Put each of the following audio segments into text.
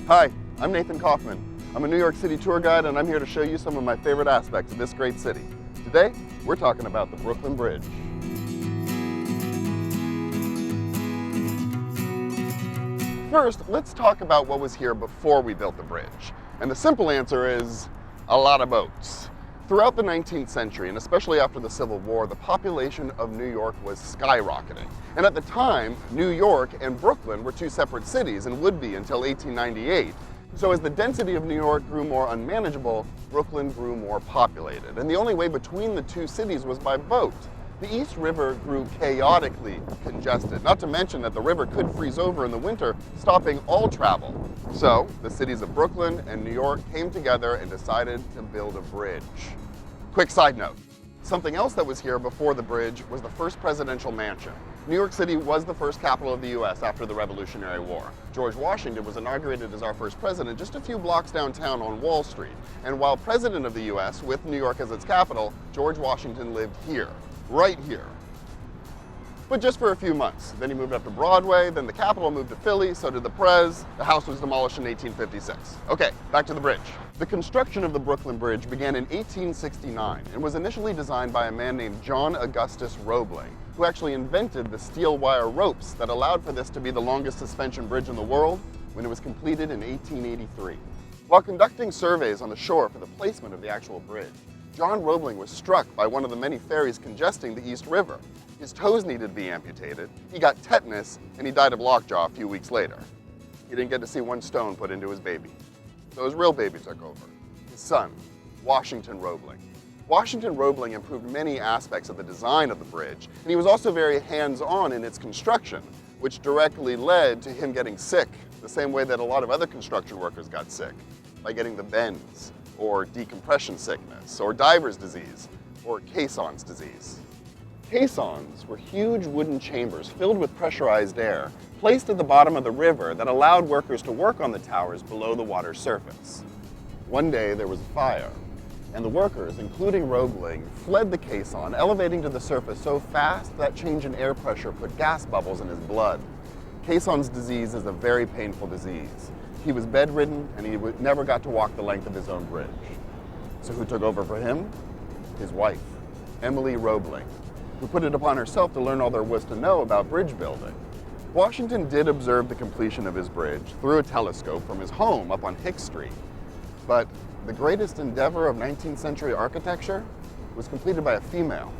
Hi, I'm Nathan Kaufman. I'm a New York City tour guide, and I'm here to show you some of my favorite aspects of this great city. Today, we're talking about the Brooklyn Bridge. First, let's talk about what was here before we built the bridge. And the simple answer is a lot of boats. Throughout the 19th century, and especially after the Civil War, the population of New York was skyrocketing. And at the time, New York and Brooklyn were two separate cities and would be until 1898. So as the density of New York grew more unmanageable, Brooklyn grew more populated. And the only way between the two cities was by boat. The East River grew chaotically congested, not to mention that the river could freeze over in the winter, stopping all travel. So the cities of Brooklyn and New York came together and decided to build a bridge. Quick side note, something else that was here before the bridge was the first presidential mansion. New York City was the first capital of the US after the Revolutionary War. George Washington was inaugurated as our first president just a few blocks downtown on Wall Street. And while president of the US, with New York as its capital, George Washington lived here. Right here. But just for a few months. Then he moved up to Broadway, then the Capitol moved to Philly, so did the Prez. The house was demolished in 1856. Okay, back to the bridge. The construction of the Brooklyn Bridge began in 1869 and was initially designed by a man named John Augustus Roebling, who actually invented the steel wire ropes that allowed for this to be the longest suspension bridge in the world when it was completed in 1883. While conducting surveys on the shore for the placement of the actual bridge, John Roebling was struck by one of the many ferries congesting the East River. His toes needed to be amputated, he got tetanus, and he died of lockjaw a few weeks later. He didn't get to see one stone put into his baby. So his real baby took over, his son, Washington Roebling. Washington Roebling improved many aspects of the design of the bridge, and he was also very hands-on in its construction, which directly led to him getting sick, the same way that a lot of other construction workers got sick, by getting the bends, or decompression sickness, or diver's disease, or caisson's disease. Caissons were huge wooden chambers filled with pressurized air, placed at the bottom of the river that allowed workers to work on the towers below the water's surface. One day there was a fire, and the workers, including Roebling, fled the caisson, elevating to the surface so fast that change in air pressure put gas bubbles in his blood. Caisson's disease is a very painful disease. He was bedridden, and he never got to walk the length of his own bridge. So who took over for him? His wife, Emily Roebling, who put it upon herself to learn all there was to know about bridge building. Washington did observe the completion of his bridge through a telescope from his home up on Hicks Street. But the greatest endeavor of 19th century architecture was completed by a female,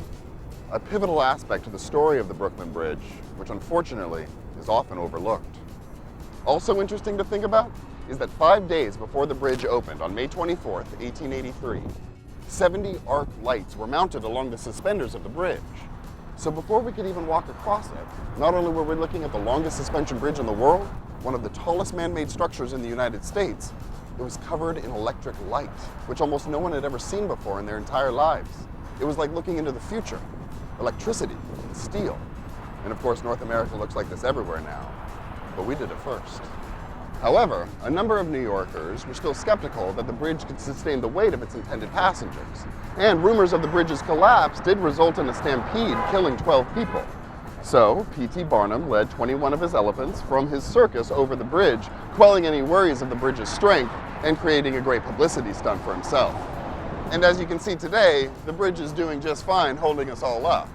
a pivotal aspect to the story of the Brooklyn Bridge, which unfortunately is often overlooked. Also interesting to think about is that 5 days before the bridge opened on May 24th, 1883, 70 arc lights were mounted along the suspenders of the bridge. So before we could even walk across it, not only were we looking at the longest suspension bridge in the world, one of the tallest man-made structures in the United States, it was covered in electric light, which almost no one had ever seen before in their entire lives. It was like looking into the future. Electricity, steel. And of course, North America looks like this everywhere now. But we did it first. However, a number of New Yorkers were still skeptical that the bridge could sustain the weight of its intended passengers. And rumors of the bridge's collapse did result in a stampede killing 12 people. So, P.T. Barnum led 21 of his elephants from his circus over the bridge, quelling any worries of the bridge's strength and creating a great publicity stunt for himself. And as you can see today, the bridge is doing just fine holding us all up.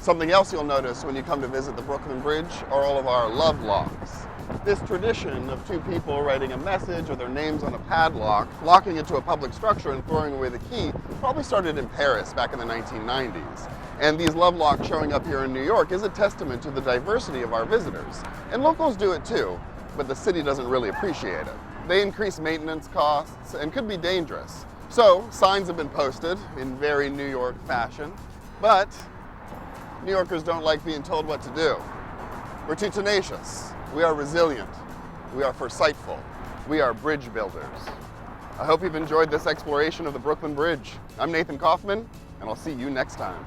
Something else you'll notice when you come to visit the Brooklyn Bridge are all of our love locks. This tradition of two people writing a message or their names on a padlock, locking it to a public structure and throwing away the key probably started in Paris back in the 1990s. And these love locks showing up here in New York is a testament to the diversity of our visitors. And locals do it too, but the city doesn't really appreciate it. They increase maintenance costs and could be dangerous. So signs have been posted in very New York fashion, but New Yorkers don't like being told what to do. We're too tenacious. We are resilient. We are foresightful. We are bridge builders. I hope you've enjoyed this exploration of the Brooklyn Bridge. I'm Nathan Kaufman, and I'll see you next time.